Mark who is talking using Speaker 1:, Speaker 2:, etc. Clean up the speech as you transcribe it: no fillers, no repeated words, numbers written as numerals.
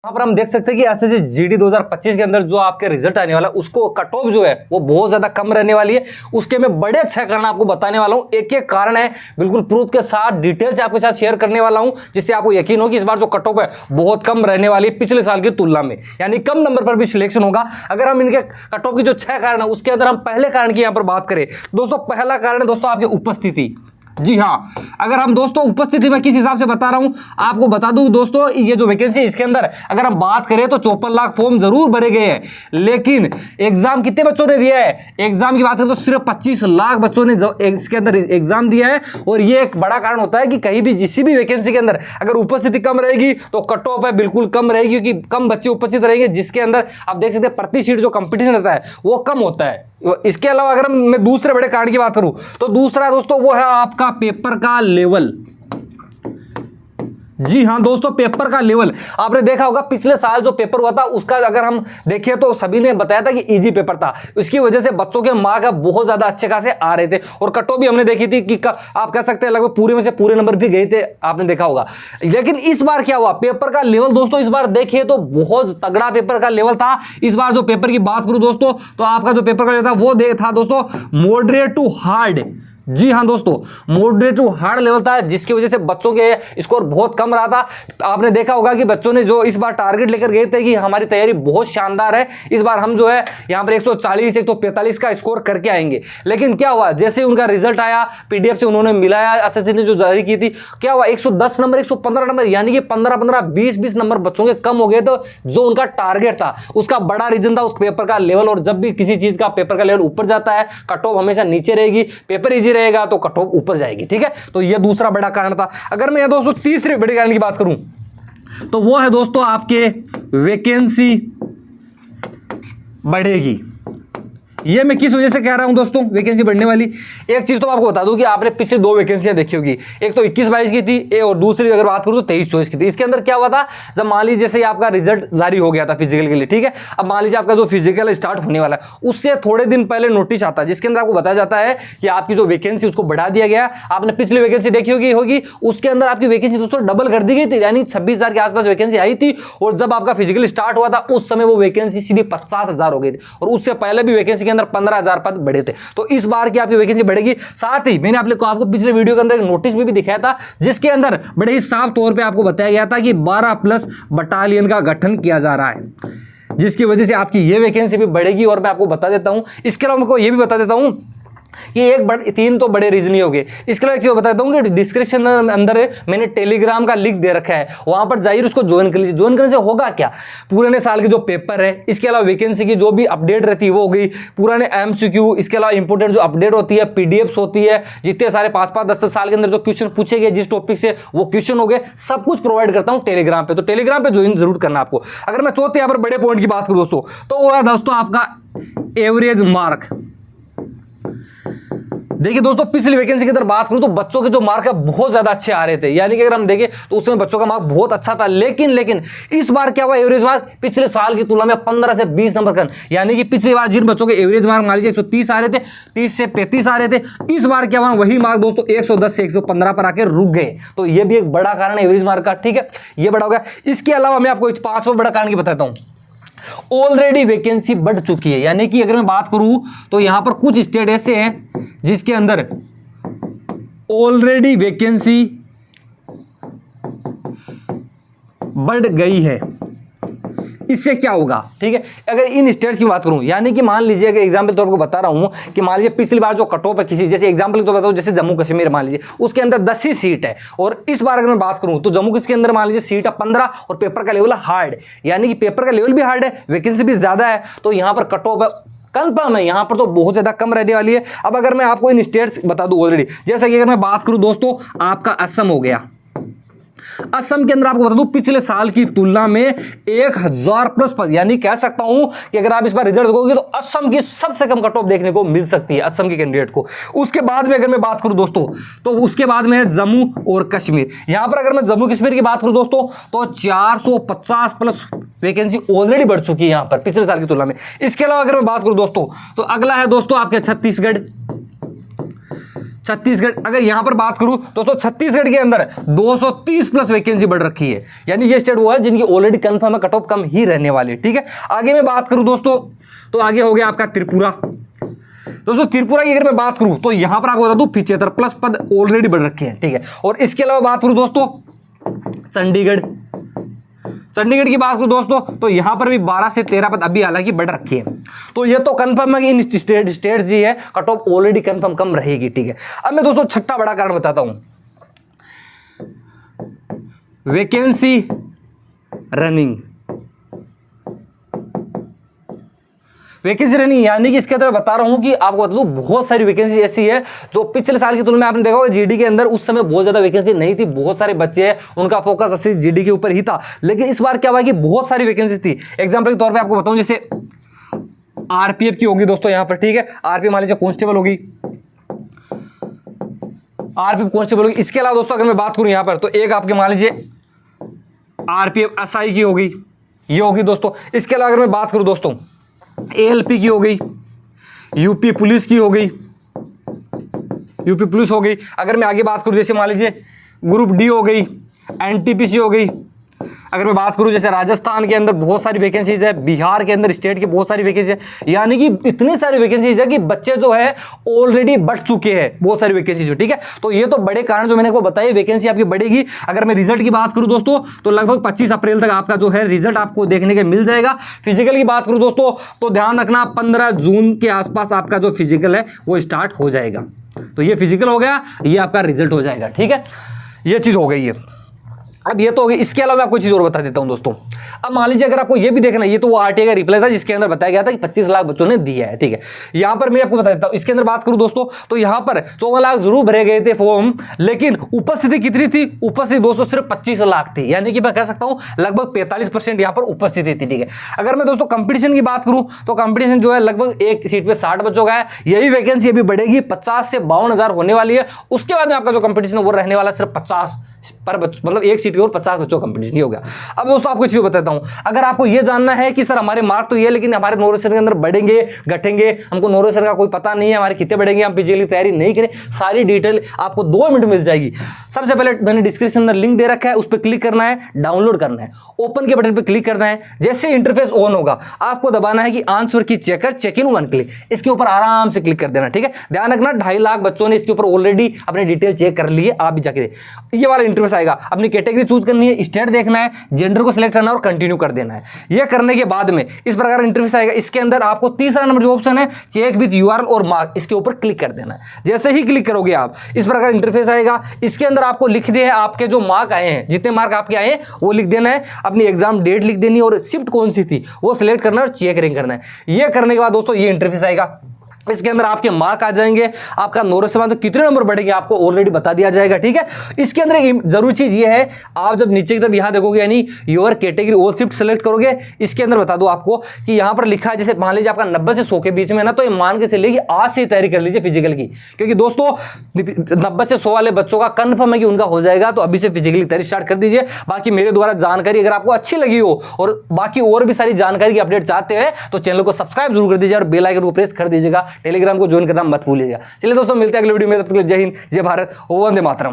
Speaker 1: यहाँ पर हम देख सकते हैं कि एसएससी जीडी 2025 के अंदर जो आपके रिजल्ट आने वाला है उसको कट ऑफ जो है वो बहुत ज्यादा कम रहने वाली है। उसके मैं बड़े अच्छे कारण आपको बताने वाला हूँ, एक एक कारण है बिल्कुल प्रूफ के साथ डिटेल से आपके साथ शेयर करने वाला हूँ, जिससे आपको यकीन हो कि इस बार जो कट ऑफ है बहुत कम रहने वाली है पिछले साल की तुलना में, यानी कम नंबर पर भी सिलेक्शन होगा। अगर हम इनके कट ऑफ की जो 6 कारण है उसके अंदर हम पहले कारण की यहाँ पर बात करें दोस्तों, पहला कारण है दोस्तों आपकी उपस्थिति। जी हाँ, अगर हम दोस्तों उपस्थिति में किस हिसाब से बता रहा हूं आपको बता दूं दोस्तों, ये जो वैकेंसी है इसके अंदर अगर हम बात करें तो 54 लाख फॉर्म जरूर भरे गए हैं, लेकिन एग्जाम कितने बच्चों ने दिया है, एग्जाम की बात करें तो सिर्फ 25 लाख बच्चों ने इसके अंदर एग्जाम दिया है। और ये एक बड़ा कारण होता है कि कहीं भी किसी भी वैकेंसी के अंदर अगर उपस्थिति कम रहेगी तो कट ऑफ है बिल्कुल कम रहेगी, क्योंकि कम बच्चे उपस्थित रहेंगे, जिसके अंदर आप देख सकते हैं प्रति सीट जो कंपटीशन रहता है वो कम होता है। इसके अलावा अगर मैं दूसरे बड़े कारण की बात करूं तो दूसरा दोस्तों वो है आपका पेपर का लेवल। जी हाँ दोस्तों, पेपर का लेवल आपने देखा होगा पिछले साल जो पेपर हुआ था उसका अगर हम देखें तो सभी ने बताया था कि इजी पेपर था, इसकी वजह से बच्चों के मार्क बहुत ज्यादा अच्छे खासे आ रहे थे और कट ऑफ भी हमने देखी थी कि आप कह सकते हैं लगभग पूरे में से पूरे नंबर भी गए थे, आपने देखा होगा। लेकिन इस बार क्या हुआ, पेपर का लेवल दोस्तों इस बार देखिए तो बहुत तगड़ा पेपर का लेवल था। इस बार जो पेपर की बात करूं दोस्तों तो आपका जो पेपर का लेवल था वो था दोस्तों मॉडरेट टू हार्ड। जी हाँ दोस्तों, मॉडरेट टू हार्ड लेवल था, जिसकी वजह से बच्चों के स्कोर बहुत कम रहा था। आपने देखा होगा कि बच्चों ने जो इस बार टारगेट लेकर गए थे कि हमारी तैयारी बहुत शानदार है, इस बार हम जो है यहाँ पर 140 145 का स्कोर करके आएंगे। लेकिन क्या हुआ, जैसे उनका रिजल्ट आया पीडीएफ से उन्होंने मिलाया, एसएससी ने जो जारी की थी, क्या हुआ 110 नंबर 115 नंबर यानी कि 15 20 नंबर बच्चों के कम हो गए। तो जो उनका टारगेट था उसका बड़ा रीजन था उस पेपर का लेवल, और जब भी किसी चीज का पेपर का लेवल ऊपर जाता है कट ऑफ हमेशा नीचे रहेगी, पेपर इजी रहेगा तो कट ऑफ ऊपर जाएगी। ठीक है, तो यह दूसरा बड़ा कारण था। अगर मैं दोस्तों तीसरे बड़े कारण की बात करूं तो वो है दोस्तों आपके वैकेंसी बढ़ेगी। ये मैं किस वजह से कह रहा हूं दोस्तों वैकेंसी बढ़ने वाली, एक चीज तो आपको बता दूं कि आपने पिछले 2 वैकेंसियां देखी होगी, एक तो 21-22 की थी और दूसरी अगर बात करूं तो 23-24 की थी। इसके अंदर क्या हुआ था, जब मान लीजिए जैसे आपका रिजल्ट जारी हो गया था फिजिकल के लिए, ठीक है, अब मान लीजिए आपका जो फिजिकल स्टार्ट होने वाला है उससे थोड़े दिन पहले नोटिस आता है जिसके अंदर आपको बताया जाता है कि आपकी जो वैकेंसी उसको बढ़ा दिया गया। आपने पिछली वैकेंसी देखी होगी उसके अंदर आपकी वैकेंसी दोस्तों डबल कर दी गई थी, यानी 26,000 के आसपास वैकेंसी आई थी, और जब आपका फिजिकल स्टार्ट हुआ था उस समय वो वैकेंसी सीधी 50,000 हो गई थी, और उससे पहले भी वैकेंसी के अंदर 15,000 पद बढ़े थे। तो इस बार की आपकी वैकेंसी बढ़ेगी। साथ ही मैंने आपको पिछले वीडियो के अंदर एक नोटिस भी दिखाया था जिसके अंदर बड़े ही साफ तौर पे आपको बताया गया था कि 12+ बटालियन का गठन किया जा रहा है, जिसकी वजह से आपकी ये वैकेंसी भी बढ़ेगी। और मैं आपको बता देता हूं, इसके अलावा मैं ये भी बता देता हूं कि 3 तो बड़े रीजन ही हो गए। इसके अलावा एक चीज बताता हूँ कि डिस्क्रिप्शन अंदर मैंने टेलीग्राम का लिंक दे रखा है, वहां पर जाइए उसको ज्वाइन कर लीजिए। ज्वाइन करने से होगा क्या, पुराने साल के जो पेपर है, इसके अलावा वैकेंसी की जो भी अपडेट रहती है वो हो गई, पुराने एमसीक्यू, इसके अलावा इंपोर्टेंट जो अपडेट होती है, पीडीएफ्स होती है, जितने सारे 5-5 10 साल के अंदर जो क्वेश्चन पूछे गए जिस टॉपिक से वो क्वेश्चन हो गए, सब कुछ प्रोवाइड करता हूँ टेलीग्राम पे। तो टेलीग्राम पे ज्वाइन जरूर करना आपको। अगर मैं चौथे यहाँ पर बड़े पॉइंट की बात करूँ दोस्तों तो वो है दोस्तों आपका एवरेज मार्क। देखिए दोस्तों, पिछली वैकेंसी की तरफ बात करूं तो बच्चों के जो मार्क है बहुत ज्यादा अच्छे आ रहे थे, यानी कि अगर हम देखें तो उसमें बच्चों का मार्क बहुत अच्छा था। लेकिन इस बार क्या हुआ, एवरेज मार्क पिछले साल की तुलना में 15 से 20 नंबर कम, यानी कि पिछली बार जिन बच्चों के एवरेज मार्क मान लीजिए 130 आ रहे थे, 30 से 35 आ रहे थे, इस बार क्या हुआ वही मार्क दोस्तों 110 से 115 पर आकर रुक गए। तो यह भी एक बड़ा कारण है एवरेज मार्क का। ठीक है, यह बड़ा हो गया। इसके अलावा मैं आपको 5वां बड़ा कारण की बताता हूं, ऑलरेडी वैकेंसी बढ़ चुकी है। यानी कि अगर मैं बात करूं तो यहां पर कुछ स्टेट ऐसे हैं जिसके अंदर ऑलरेडी वैकेंसी बढ़ गई है। इससे क्या होगा, ठीक है, अगर इन स्टेट्स की बात करूं, यानी कि मान लीजिए अगर एग्जांपल तौर पर बता रहा हूं कि मान लीजिए पिछली बार जो कट ऑफ है किसी, जैसे एग्जांपल तो बताओ जैसे जम्मू कश्मीर मान लीजिए उसके अंदर 10 ही सीट है, और इस बार अगर मैं बात करूं तो जम्मू कश्मीर के अंदर मान लीजिए सीट है 15 और पेपर का लेवल हार्ड, यानी कि पेपर का लेवल भी हार्ड है, वैकेंसी भी ज्यादा है, तो यहां पर कट ऑफ है कंफर्म है, यहां पर तो बहुत ज्यादा कम रहने वाली है। अब अगर मैं आपको इन स्टेट्स बता दूं ऑलरेडी, जैसे कि अगर मैं बात करूं दोस्तों आपका असम हो गया, असम के अंदर आपको बता दूं पिछले साल की तुलना में 1000+ पद, यानी कह सकता हूं कि अगर आप इस बार रिजल्ट देखोगे तो असम की सबसे कम कट ऑफ देखने को मिल सकती है असम के कैंडिडेट को। उसके बाद में अगर मैं बात करूं दोस्तों तो उसके बाद में है जम्मू और कश्मीर। यहां पर अगर मैं जम्मू कश्मीर की बात करूं दोस्तों तो 450+ वैकेंसी ऑलरेडी बढ़ चुकी है यहां पर पिछले साल की तुलना में। इसके अलावा अगर मैं बात करूं दोस्तों तो अगला है दोस्तों आपके छत्तीसगढ़। छत्तीसगढ़, अगर यहां पर बात करूं दोस्तों, छत्तीसगढ़ के अंदर 230 प्लस वैकेंसी बढ़ रखी है, यानी ये स्टेट वो है जिनकी ऑलरेडी कंफर्म है, कट ऑफ कम ही रहने वाली है। ठीक है, आगे मैं बात करूं दोस्तों, तो आगे हो गया आपका त्रिपुरा। दोस्तों त्रिपुरा की अगर मैं बात करूं तो यहां पर आपको बता दूं 75 प्लस पद ऑलरेडी बढ़ रखे हैं। ठीक है, और इसके अलावा बात करूं दोस्तों चंडीगढ़, चंडीगढ़ की बात करूं दोस्तों तो यहां पर भी 12 से 13 पद अभी हालांकि बढ़ रखी है। तो ये तो कंफर्म है कि इन स्टेट जी है कट ऑफ ऑलरेडी कंफर्म कम रहेगी। ठीक है, अब मैं दोस्तों छठा बड़ा कारण बताता हूं, वैकेंसी रनिंग। वैकेंसी रनिंग यानी कि इसके अंदर बता रहा हूं कि आपको बता दूं बहुत सारी वैकेंसी ऐसी है जो पिछले साल की तुलना में आपने देखा होगा जीडी के अंदर उस समय बहुत ज्यादा वैकेंसी नहीं थी, बहुत सारे बच्चे हैं उनका फोकस असली जीडी के ऊपर ही था, लेकिन इस बार क्या हुआ कि बहुत सारी वैकेंसी थी। एग्जांपल के तौर पे आपको बताऊं, जैसे आरपीएफ की होगी दोस्तों यहां पर। ठीक है, आरपीएफ मान लीजिए कांस्टेबल होगी, आरपीएफ कांस्टेबल होगी। इसके अलावा दोस्तों अगर मैं बात करूं यहां पर तो एक आपके मान लीजिए आरपीएफ एसआई की होगी, ये होगी दोस्तों। इसके अलावा अगर मैं बात करूं दोस्तों एएलपी की हो गई, यूपी पुलिस की हो गई, यूपी पुलिस हो गई। अगर मैं आगे बात करूं जैसे मान लीजिए ग्रुप डी हो गई, एनटीपीसी हो गई। अगर मैं बात करूं जैसे राजस्थान के अंदर बहुत सारी वैकेंसीज है, बिहार के अंदर स्टेट की बहुत सारी वैकेंसी है, यानी कि इतनी सारी वैकेंसीज है कि बच्चे जो है ऑलरेडी बढ़ चुके हैं बहुत सारी वैकेंसीज। ठीक है, तो ये तो बड़े कारण जो मैंने आपको बताए, वैकेंसी आपकी बढ़ेगी। अगर मैं रिजल्ट की बात करूं दोस्तों तो लगभग 25 अप्रैल तक आपका जो है रिजल्ट आपको देखने के मिल जाएगा। फिजिकल की बात करूं दोस्तों तो ध्यान रखना 15 जून के आसपास आपका जो फिजिकल है वो स्टार्ट हो जाएगा। तो ये फिजिकल हो गया, ये आपका रिजल्ट हो जाएगा। ठीक है, ये चीज हो गई है। अब ये तो हो गई, इसके अलावा मैं आपको चीज और बता देता हूं दोस्तों। अब मान लीजिए अगर आपको ये भी देखना, ये तो वो आरटीआई का रिप्लाई था जिसके अंदर बताया गया था कि 25 लाख बच्चों ने दिया है। ठीक है, यहां पर मैं आपको बता देता हूं, इसके अंदर बात करूं दोस्तों तो यहां पर 14 लाख जरूर भरे गए थे फॉर्म, लेकिन उपस्थिति कितनी थी? उपस्थिति दोस्तों सिर्फ 25 लाख थी, यानी कि मैं कह सकता हूं लगभग 45% यहां पर उपस्थिति थी। ठीक है, अगर मैं दोस्तों कंपटीशन की बात करूं तो कंपटीशन जो है लगभग एक सीट पे 60 बच्चों का है। यही वैकेंसी अभी बढ़ेगी, 50 से 52,000 होने वाली है। उसके बाद में आपका जो कंपटीशन वो रहने वाला सिर्फ 50 पर मतलब एक सीट की और 50 बच्चों कंपटीशन हो गया। अब दोस्तों आपको चीज बताता हूं, अगर आपको यह जानना है कि सर हमारे मार्क तो ये लेकिन हमारे नोरेशन के अंदर बढ़ेंगे घटेंगे, हमको नोरेशन का कोई पता नहीं है, हमारे कितने बढ़ेंगे, हम पीजी की तैयारी नहीं करें, सारी डिटेल आपको 2 मिनट मिल जाएगी। सबसे पहले मैंने डिस्क्रिप्शन में लिंक दे रखा है, उस पर क्लिक करना है, डाउनलोड करना है, ओपन के बटन पर क्लिक करना है। जैसे इंटरफेस ऑन होगा आपको दबाना है कि आंसर की चेकर चेक इन 1 क्लिक, इसके ऊपर आराम से क्लिक कर देना। ठीक है, ध्यान रखना 2.5 लाख बच्चों ने इसके ऊपर ऑलरेडी अपनी डिटेल चेक कर ली है, आप भी जाके ये वाला इंटरफेस आएगा। अपनी कैटेगरी चूज करनी है, स्टेट देखना है, जेंडर को सिलेक्ट करना है और कंटिन्यू कर देना है। यह करने के बाद में इस प्रकार इंटरफेस आएगा। इसके अंदर आपको तीसरा नंबर जो ऑप्शन है चेक विद यूआरएल और मार्क, इसके ऊपर क्लिक कर देना है। जैसे ही क्लिक करोगे आप इस प्रकार इंटरफेस आएगा। इसके अंदर आपको लिख दिए हैं आपके जो मार्क आए हैं, जितने मार्क आपके आए हैं वो लिख देना है, अपनी एग्जाम डेट लिख देनी है और शिफ्ट कौन सी थी वो सिलेक्ट करना है और चेक रैंक करना है। यह करने के बाद दोस्तों ये इंटरफेस आएगा। इसके अंदर आपके मार्क आ जाएंगे, आपका नोरेशन से बाद में कितने नंबर बढ़ेंगे आपको ऑलरेडी बता दिया जाएगा। ठीक है, इसके अंदर एक जरूरी चीज ये है, आप जब नीचे की तरफ यहां देखोगे यानी योर कैटेगरी और शिफ्ट सेलेक्ट करोगे, इसके अंदर बता दो आपको कि यहां पर लिखा है, जैसे मान लीजिए आपका 90 से 100 के बीच में ना, तो ये मान के चलिए कि आज से तैयारी कर लीजिए फिजिकल की, क्योंकि दोस्तों 90 से 100 वाले बच्चों का कंफर्म है कि उनका हो जाएगा, तो अभी से फिजिकली तैयारी स्टार्ट कर दीजिए। बाकी मेरे द्वारा जानकारी अगर आपको अच्छी लगी हो और बाकी और भी सारी जानकारी की अपडेट चाहते हैं तो चैनल को सब्सक्राइब जरूर कर दीजिए और बेल आइकन को प्रेस कर दीजिएगा, टेलीग्राम को ज्वाइन करना मत भूलिएगा। चलिए दोस्तों मिलते हैं अगले वीडियो में, तब तक जय हिंद, जय भारत, वंदे मातरम।